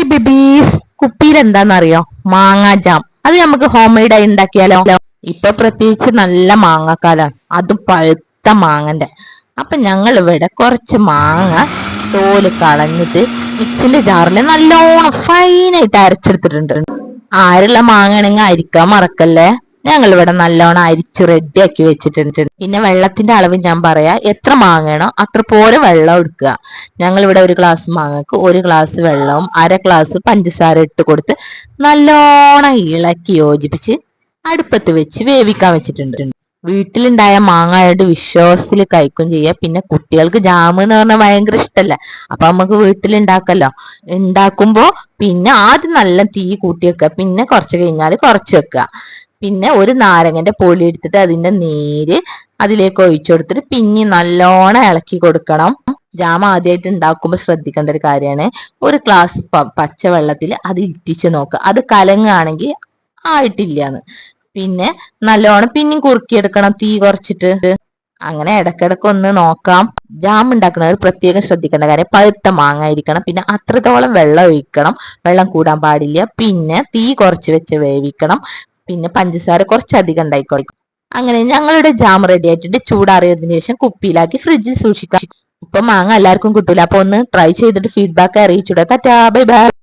Hi babies, കുപ്പിയിൽ എന്താണെന്നറിയോ? മാങ്ങാ ജാം. അത് നമുക്ക് ഹോം മെയ്ഡ് ആയി ഉണ്ടാക്കിയാലോ? ഇപ്പൊ പ്രത്യേകിച്ച് നല്ല മാങ്ങാക്കാലാണ്, അതും പഴുത്ത മാങ്ങന്റെ. അപ്പൊ ഞങ്ങൾ ഇവിടെ കുറച്ച് മാങ്ങ തോല് കളഞ്ഞിട്ട് മിക്സിന്റെ ജാറിൽ നല്ലോണം ഫൈനായിട്ട് അരച്ചെടുത്തിട്ടുണ്ട്. ആരുള്ള മാങ്ങയാണെങ്കിൽ അരിക്കാൻ മറക്കല്ലേ. ഞങ്ങൾ ഇവിടെ നല്ലോണം അരിച്ച് റെഡിയാക്കി വെച്ചിട്ടുണ്ട്. പിന്നെ വെള്ളത്തിന്റെ അളവ് ഞാൻ പറയാ, എത്ര മാങ്ങയാണോ അത്ര പോലെ വെള്ളം എടുക്കുക. ഞങ്ങൾ ഇവിടെ ഒരു ഗ്ലാസ് മാങ്ങക്ക് ഒരു ഗ്ലാസ് വെള്ളവും അര ഗ്ലാസ് പഞ്ചസാര ഇട്ട് കൊടുത്ത് നല്ലോണം ഇളക്കി യോജിപ്പിച്ച് അടുപ്പത്ത് വെച്ച് വേവിക്കാൻ വെച്ചിട്ടുണ്ട്. വീട്ടിലുണ്ടായ മാങ്ങ ആയിട്ട് വിശ്വാസത്തിൽ കഴിക്കും ചെയ്യാം. പിന്നെ കുട്ടികൾക്ക് ജാം എന്ന് പറഞ്ഞാൽ ഭയങ്കര ഇഷ്ടല്ലേ, അപ്പൊ നമുക്ക് വീട്ടിലുണ്ടാക്കല്ലോ. ഉണ്ടാക്കുമ്പോ പിന്നെ ആദ്യം നല്ല തീ കൂട്ടി വെക്കുക, പിന്നെ കുറച്ച് കഴിഞ്ഞാൽ കുറച്ച് വെക്കുക. പിന്നെ ഒരു നാരങ്ങന്റെ പൊളി എടുത്തിട്ട് അതിന്റെ നീര് അതിലേക്ക് ഒഴിച്ചു കൊടുത്തിട്ട് പിന്നെ നല്ലോണം ഇളക്കി കൊടുക്കണം. ജാം ആദ്യമായിട്ട് ഉണ്ടാക്കുമ്പോൾ ശ്രദ്ധിക്കേണ്ട ഒരു കാര്യമാണ്, ഒരു ഗ്ലാസ് പച്ചവെള്ളത്തിൽ അത് ഇറ്റിച്ച് നോക്കുക. അത് കലങ്ങാണെങ്കിൽ ആയിട്ടില്ലാന്ന്. പിന്നെ നല്ലോണം പിന്നെയും കുറുക്കിയെടുക്കണം തീ കുറച്ചിട്ട്. അങ്ങനെ ഇടക്കിടക്ക് ഒന്ന് നോക്കാം. ജാം ഉണ്ടാക്കുന്നവർ പ്രത്യേകം ശ്രദ്ധിക്കേണ്ട കാര്യം, പഴുത്ത മാങ്ങ ആയിരിക്കണം. പിന്നെ അത്രത്തോളം വെള്ളം ഒഴിക്കണം, വെള്ളം കൂടാൻ പാടില്ല. പിന്നെ തീ കുറച്ച് വെച്ച് വേവിക്കണം. പിന്നെ പഞ്ചസാര കുറച്ചധികം ഉണ്ടായിക്കോളും. അങ്ങനെ ഞങ്ങളുടെ ജാം റെഡി ആയിട്ടുണ്ട്. ചൂടാറിയതിനു ശേഷം കുപ്പിയിലാക്കി ഫ്രിഡ്ജിൽ സൂക്ഷിക്കാം. ഇപ്പൊ മാങ്ങ എല്ലാവർക്കും കിട്ടൂല, അപ്പൊ ഒന്ന് ട്രൈ ചെയ്തിട്ട് ഫീഡ്ബാക്ക് അറിയിച്ചൂടെ. Tata, bye by.